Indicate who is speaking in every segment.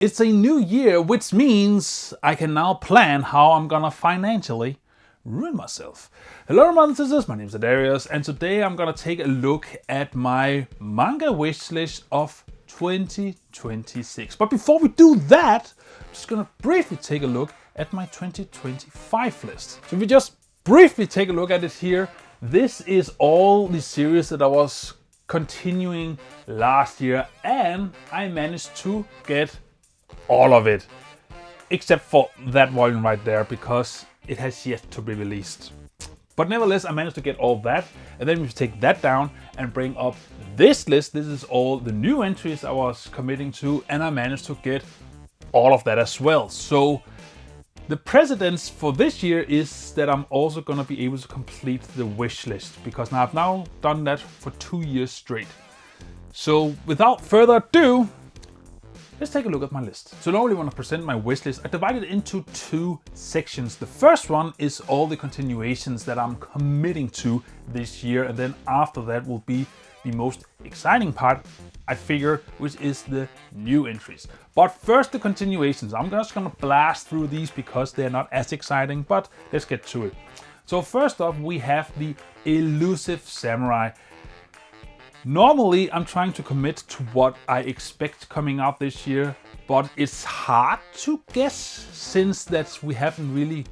Speaker 1: It's a new year, which means I can now plan how I'm gonna financially ruin myself. Hello brothers and sisters, my name is Darius, and today I'm gonna take a look at my manga wish list of 2026. But before we do that, I'm just gonna briefly take a look at my 2025 list. So if we just briefly take a look at it here, this is all the series that I was continuing last year, and I managed to get all of it, except for that volume right there, because it has yet to be released. But nevertheless, I managed to get all that, and then we take that down and bring up this list. This is all the new entries I was committing to, and I managed to get all of that as well. So the precedence for this year is that I'm also gonna be able to complete the wish list, because now I've now done that for 2 years straight. So without further ado, let's take a look at my list. So normally when I present my wish list, I divide it into 2 sections. The first one is all the continuations that I'm committing to this year, and then after that will be the most exciting part, I figured, which is the new entries. But first, the continuations. I'm just gonna blast through these because they're not as exciting, but let's get to it. So first off, we have the Elusive Samurai. Normally, I'm trying to commit to what I expect coming out this year, but it's hard to guess since that we haven't really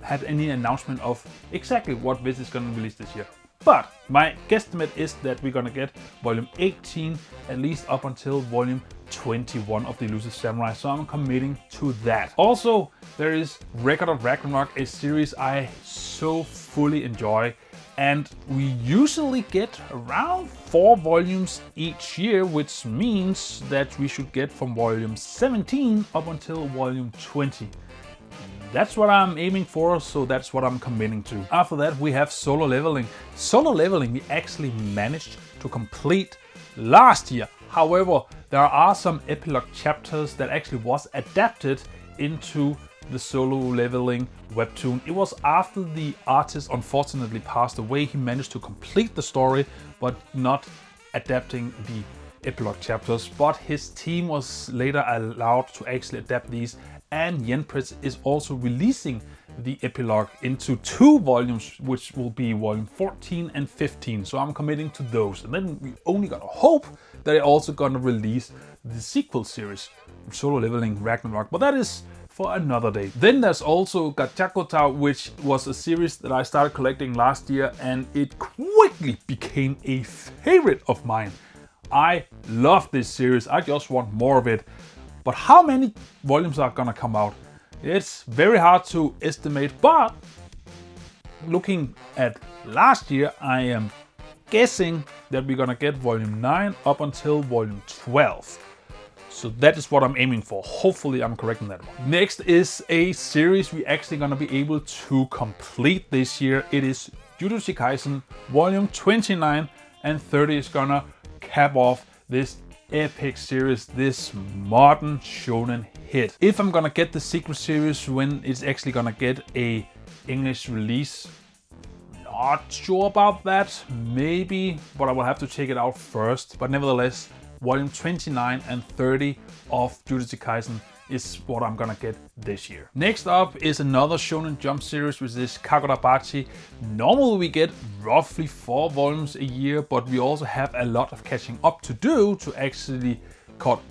Speaker 1: had any announcement of exactly what this is going to release this year. But my guesstimate is that we're going to get volume 18, at least up until volume 21 of the Elusive Samurai, so I'm committing to that. Also, there is Record of Ragnarok, a series I so fully enjoy. And we usually get around 4 volumes each year, which means that we should get from volume 17 up until volume 20. That's what I'm aiming for, so that's what I'm committing to. After that, we have Solo Leveling. Solo Leveling we actually managed to complete last year. However, there are some epilogue chapters that actually was adapted into the Solo Leveling webtoon. It was after the artist unfortunately passed away. He managed to complete the story, but not adapting the epilogue chapters. But his team was later allowed to actually adapt these, and Yenpritz is also releasing the epilogue into 2 volumes, which will be volume 14 and 15. So I'm committing to those. And then we only gotta hope that they're also gonna release the sequel series, Solo Leveling Ragnarok. But that is for another day. Then there's also Gachiakuta, which was a series that I started collecting last year, and it quickly became a favorite of mine. I love this series. I just want more of it. But how many volumes are gonna come out? It's very hard to estimate, but looking at last year, I am guessing that we're gonna get volume 9 up until volume 12. So that is what I'm aiming for. Hopefully I'm correct in that one. Next is a series we're actually gonna be able to complete this year. It is Jujutsu Kaisen volume 29 and 30 is gonna cap off this epic series, this modern shonen hit. If I'm gonna get the secret series when it's actually gonna get a English release, not sure about that. Maybe, but I will have to check it out first. But nevertheless, volume 29 and 30 of Jujutsu Kaisen is what I'm gonna get this year. Next up is another Shonen Jump series, which is Kagurabachi. Normally we get roughly 4 volumes a year, but we also have a lot of catching up to do to actually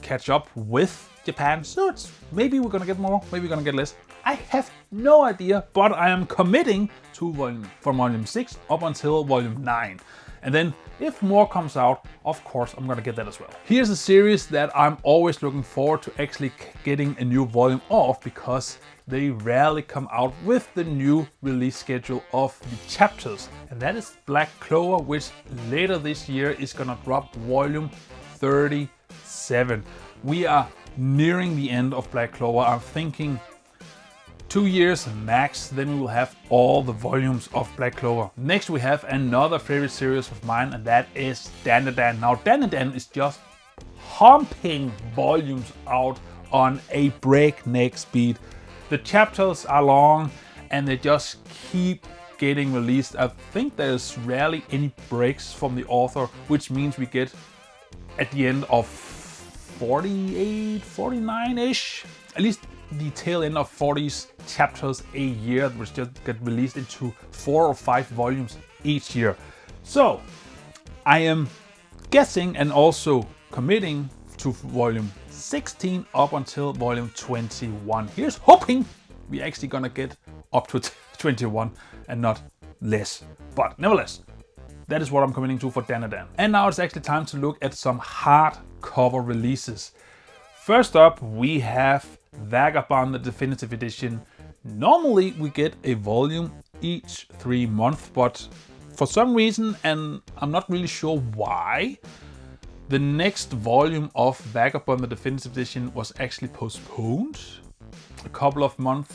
Speaker 1: catch up with Japan. So it's maybe we're gonna get more, maybe we're gonna get less. I have no idea, but I am committing to from volume 6 up until volume 9. And then if more comes out, of course, I'm gonna get that as well. Here's a series that I'm always looking forward to actually getting a new volume of, because they rarely come out with the new release schedule of the chapters. And that is Black Clover, which later this year is gonna drop volume 37. We are nearing the end of Black Clover. I'm thinking 2 years max, then we will have all the volumes of Black Clover. Next we have another favorite series of mine, and that is Dandadan. Now Dandadan is just pumping volumes out on a breakneck speed. The chapters are long and they just keep getting released. I think there's rarely any breaks from the author, which means we get at the end of 48, 49-ish. At least the tail end of 40s chapters a year, which just get released into 4 or 5 volumes each year. So I am guessing and also committing to volume 16 up until volume 21. Here's hoping we're actually gonna get up to 21 and not less. But nevertheless, that is what I'm committing to for Dan. And now it's actually time to look at some hardcover releases. First up, we have Vagabond, the definitive edition. Normally we get a volume each 3 months, but for some reason, and I'm not really sure why, the next volume of Vagabond, the definitive edition, was actually postponed a couple of months,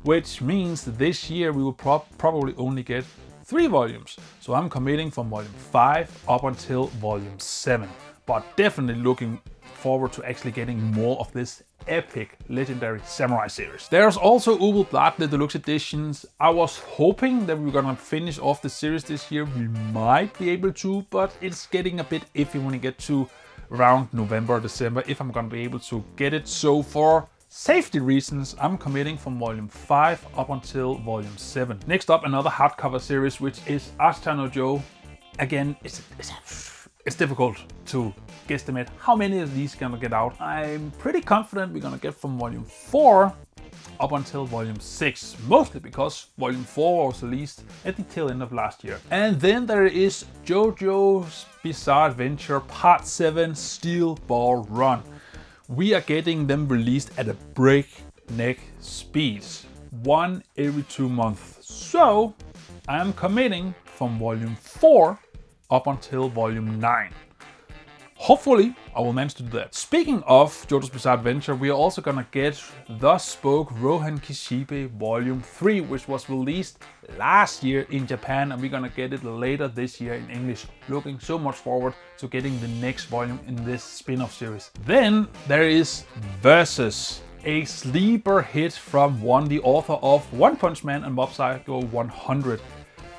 Speaker 1: which means that this year we will probably only get 3 volumes. So I'm committing from volume 5 up until volume 7, but definitely looking forward to actually getting more of this epic legendary samurai series. There's also Übel, Blatt, the deluxe editions. I was hoping that we were gonna finish off the series this year. We might be able to, but it's getting a bit iffy when we get to around November, December, if I'm gonna be able to get it. So for safety reasons, I'm committing from volume 5 up until volume 7. Next up, another hardcover series, which is Ashita no JoJo. Again, it's difficult to guesstimate how many of these gonna get out. I'm pretty confident we're gonna get from volume 4 up until volume 6, mostly because volume 4 was released at the tail end of last year. And then there is JoJo's Bizarre Adventure Part 7 Steel Ball Run. We are getting them released at a breakneck speed, 1 every 2 months. So I am committing from volume 4 up until volume 9. Hopefully I will manage to do that. Speaking of JoJo's Bizarre Adventure, we are also gonna get Thus Spoke Rohan Kishibe Volume 3, which was released last year in Japan, and we're gonna get it later this year in English. Looking so much forward to getting the next volume in this spin-off series. Then there is Versus, a sleeper hit from the author of One Punch Man and Mob Psycho 100.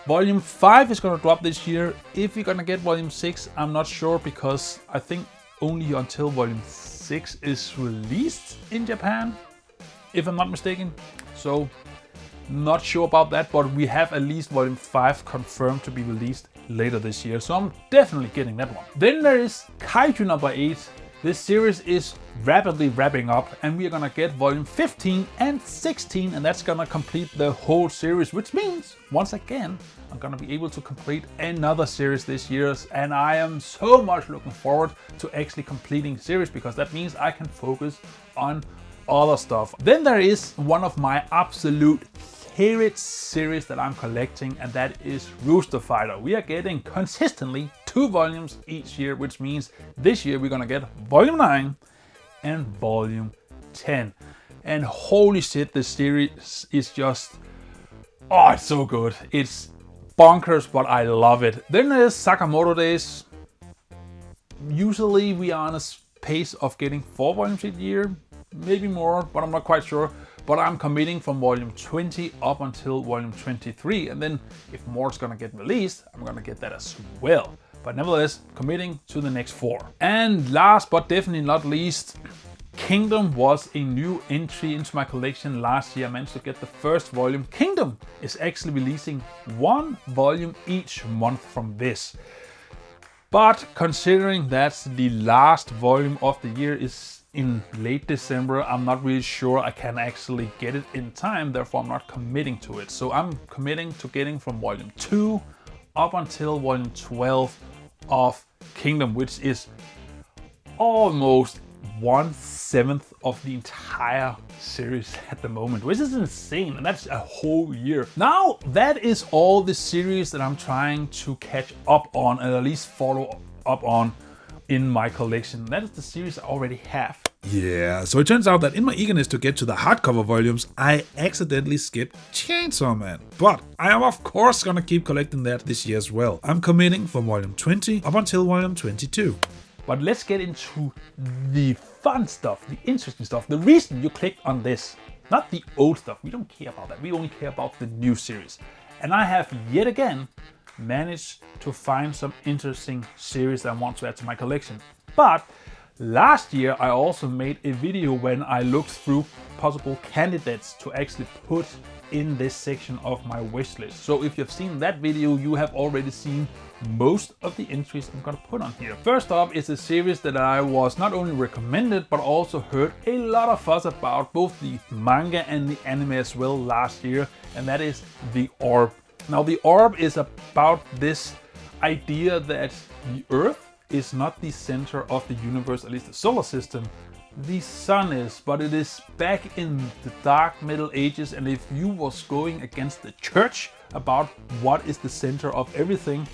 Speaker 1: Volume 5 is gonna drop this year. If you're gonna get volume 6, I'm not sure, because I think only until volume 6 is released in Japan, if I'm not mistaken. So not sure about that, but we have at least volume 5 confirmed to be released later this year. So I'm definitely getting that one. Then there is Kaiju number 8. This series is rapidly wrapping up, and we are gonna get volume 15 and 16, and that's gonna complete the whole series, which means, once again, I'm gonna be able to complete another series this year, and I am so much looking forward to actually completing series, because that means I can focus on other stuff. Then there is one of my absolute favorite series that I'm collecting, and that is Rooster Fighter. We are getting consistently 2 volumes each year, which means this year we're gonna get volume 9 and volume 10. And holy shit, this series is just, oh, it's so good. It's bonkers, but I love it. Then there's Sakamoto Days. Usually we are on a pace of getting 4 volumes each year, maybe more, but I'm not quite sure. But I'm committing from volume 20 up until volume 23, and then if more is gonna get released, I'm gonna get that as well. But nevertheless, committing to the next 4. And last but definitely not least, Kingdom was a new entry into my collection last year. I managed to get the first volume. Kingdom is actually releasing 1 volume each month from this. But considering that the last volume of the year is in late December, I'm not really sure I can actually get it in time, therefore I'm not committing to it. So I'm committing to getting from volume 2 up until volume 12 of Kingdom, which is almost 1/7 of the entire series at the moment, which is insane, and that's a whole year. Now, that is all the series that I'm trying to catch up on, and at least follow up on in my collection. That is the series I already have.
Speaker 2: Yeah, so it turns out that in my eagerness to get to the hardcover volumes, I accidentally skipped Chainsaw Man. But I am of course gonna keep collecting that this year as well. I'm committing from volume 20 up until volume 22.
Speaker 1: But let's get into the fun stuff, the interesting stuff, the reason you clicked on this. Not the old stuff, we don't care about that, we only care about the new series. And I have yet again managed to find some interesting series that I want to add to my collection. But Last year I also made a video when I looked through possible candidates to actually put in this section of my wish list. So if you've seen that video, you have already seen most of the entries I'm gonna put on here. First up is a series that I was not only recommended but also heard a lot of fuss about, both the manga and the anime as well last year, and that is The Orb. Now The Orb is about this idea that the Earth is not the center of the universe, at least the solar system. The sun is, but it is back in the dark Middle Ages, and if you was going against the church about what is the center of everything,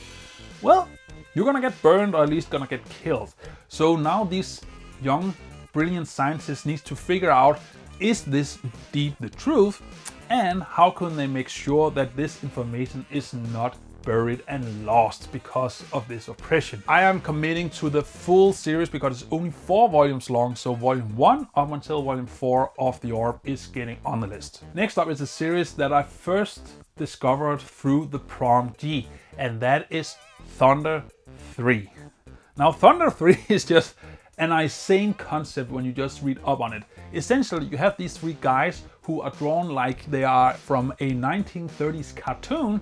Speaker 1: well, you're gonna get burned or at least gonna get killed. So now these young, brilliant scientists need to figure out, is this indeed the truth, and how can they make sure that this information is not buried and lost because of this oppression. I am committing to the full series because it's only 4 volumes long, so volume 1 up until volume 4 of The Orb is getting on the list. Next up is a series that I first discovered through the Prom G, and that is Thunder 3. Now Thunder 3 is just an insane concept when you just read up on it. Essentially you have these 3 guys who are drawn like they are from a 1930s cartoon,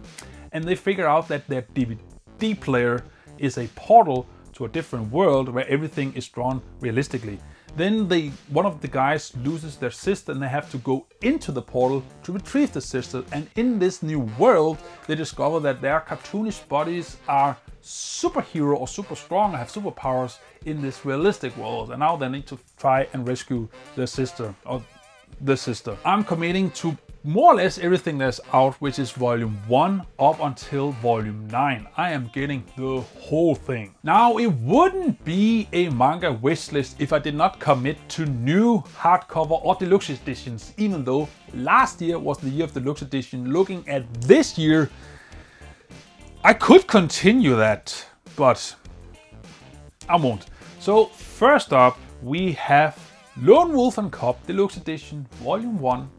Speaker 1: and they figure out that their DVD player is a portal to a different world where everything is drawn realistically. Then one of the guys loses their sister and they have to go into the portal to retrieve the sister, and in this new world they discover that their cartoonish bodies are superhero or super strong or have superpowers in this realistic world, and now they need to try and rescue their sister or the sister. I'm committing to more or less everything that's out, which is volume 1 up until volume 9. I am getting the whole thing. Now, it wouldn't be a manga wish list if I did not commit to new hardcover or deluxe editions, even though last year was the year of deluxe edition. Looking at this year, I could continue that, but I won't. So first up, we have Lone Wolf and Cub Deluxe Edition Volume 1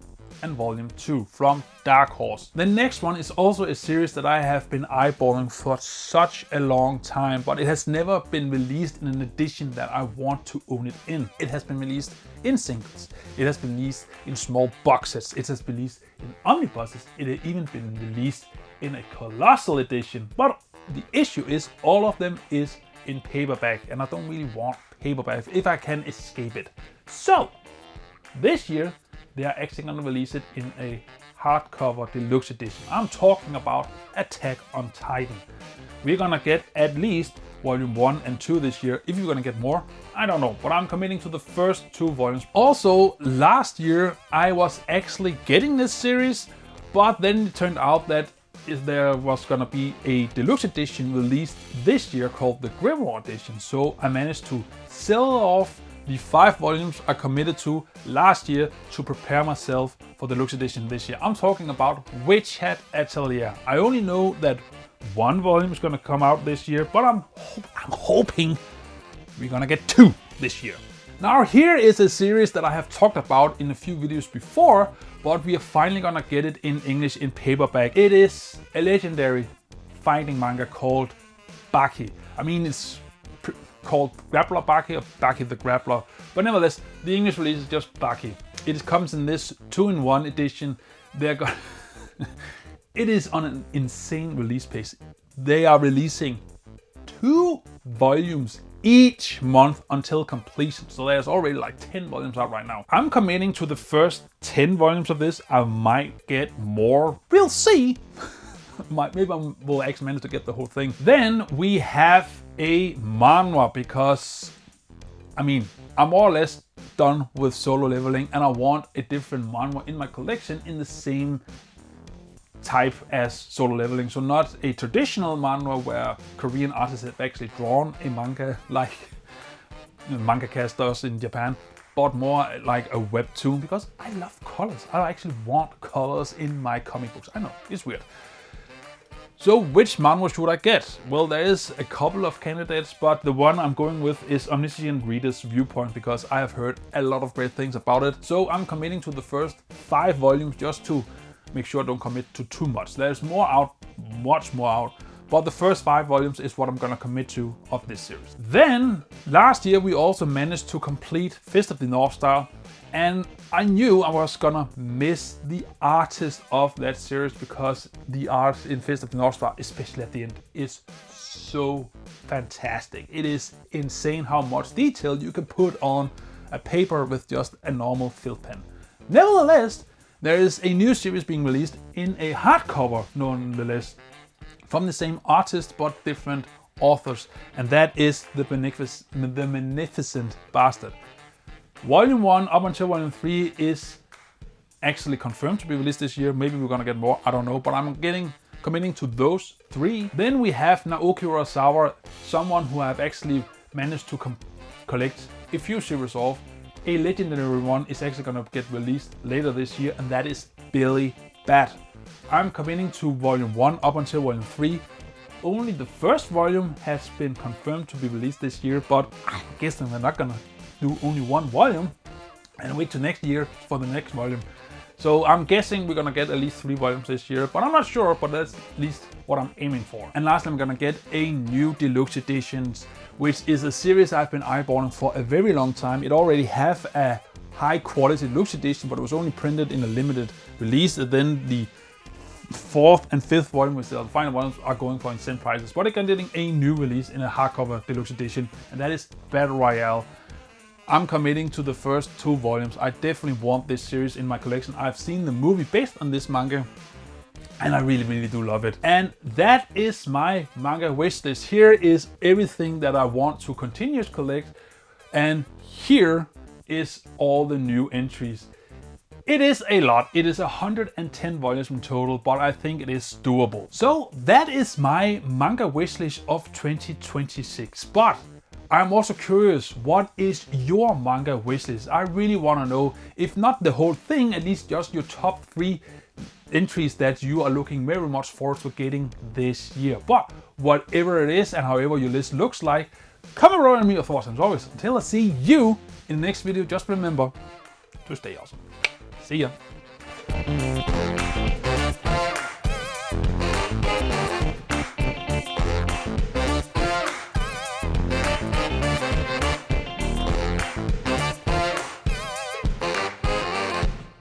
Speaker 1: and Volume 2 from Dark Horse. The next one is also a series that I have been eyeballing for such a long time, but it has never been released in an edition that I want to own it in. It has been released in singles, it has been released in small box sets, it has been released in omnibuses, it has even been released in a colossal edition. But the issue is all of them is in paperback, and I don't really want paperback if I can escape it. So this year they are actually going to release it in a hardcover deluxe edition. I'm talking about Attack on Titan. We're gonna get at least volume 1 and 2 this year. If you're gonna get more, I don't know, but I'm committing to the first 2 volumes. Also, last year I was actually getting this series, but then it turned out that there was gonna be a deluxe edition released this year called the Grimoire edition. So I managed to sell off the 5 volumes I committed to last year to prepare myself for the deluxe edition this year. I'm talking about Witch Hat Atelier. I only know that 1 volume is gonna come out this year, but I'm hoping we're gonna get 2 this year. Now here is a series that I have talked about in a few videos before, but we are finally gonna get it in English in paperback. It is a legendary fighting manga called Baki. I mean, it's called Grappler Baki or Baki the Grappler, but nevertheless, the English release is just Baki. It comes in this 2-in-1 edition. It is on an insane release pace. They are releasing 2 volumes each month until completion. So there's already like 10 volumes out right now. I'm committing to the first 10 volumes of this. I might get more. We'll see. Maybe I will actually manage to get the whole thing. Then we have a manhwa, because I mean, I'm more or less done with Solo Leveling and I want a different manhwa in my collection in the same type as Solo Leveling. So not a traditional manhwa where Korean artists have actually drawn a manga like mangaka does in Japan, but more like a webtoon, because I love colors. I actually want colors in my comic books. I know, it's weird. So which manhwa should I get? Well, there is a couple of candidates, but the one I'm going with is Omniscient Reader's Viewpoint, because I have heard a lot of great things about it. So I'm committing to the first 5 volumes just to make sure I don't commit to too much. There's more out, much more out, but the first 5 volumes is what I'm gonna commit to of this series. Then, last year we also managed to complete Fist of the North Star, and I knew I was gonna miss the artist of that series because the art in Fist of the North Star, especially at the end, is so fantastic. It is insane how much detail you can put on a paper with just a normal fill pen. Nevertheless, there is a new series being released in a hardcover, nonetheless, from the same artist but different authors, and that is The Magnificent Bastard. Volume 1 up until Volume 3 is actually confirmed to be released this year. Maybe we're gonna get more, I don't know, but I'm committing to those 3. Then we have Naoki Urasawa, someone who I've actually managed to collect a few series of. A legendary one is actually gonna get released later this year, and that is Billy Bat. I'm committing to Volume 1 up until Volume 3. Only the first volume has been confirmed to be released this year, but I guess they're not gonna do only 1 volume and wait till next year for the next volume. So I'm guessing we're gonna get at least 3 volumes this year, but I'm not sure, but that's at least what I'm aiming for. And lastly, I'm gonna get a new Deluxe editions, which is a series I've been eyeballing for a very long time. It already have a high quality Deluxe edition, but it was only printed in a limited release. And then the 4th and 5th volume, which are the final ones, are going for insane prices. But they're getting a new release in a hardcover Deluxe edition, and that is Battle Royale. I'm committing to the first 2 volumes. I definitely want this series in my collection. I've seen the movie based on this manga, and I really do love it. And that is my manga wish list. Here is everything that I want to continue to collect, and here is all the new entries. It is a lot. It is 110 volumes in total, but I think it is doable. So that is my manga wish list of 2026. But I'm also curious, what is your manga wishlist? I really want to know, if not the whole thing, at least just your top 3 entries that you are looking very much forward to getting this year. But whatever it is and however your list looks like, comment below and me your thoughts. And as always, until I see you in the next video, just remember to stay awesome. See ya.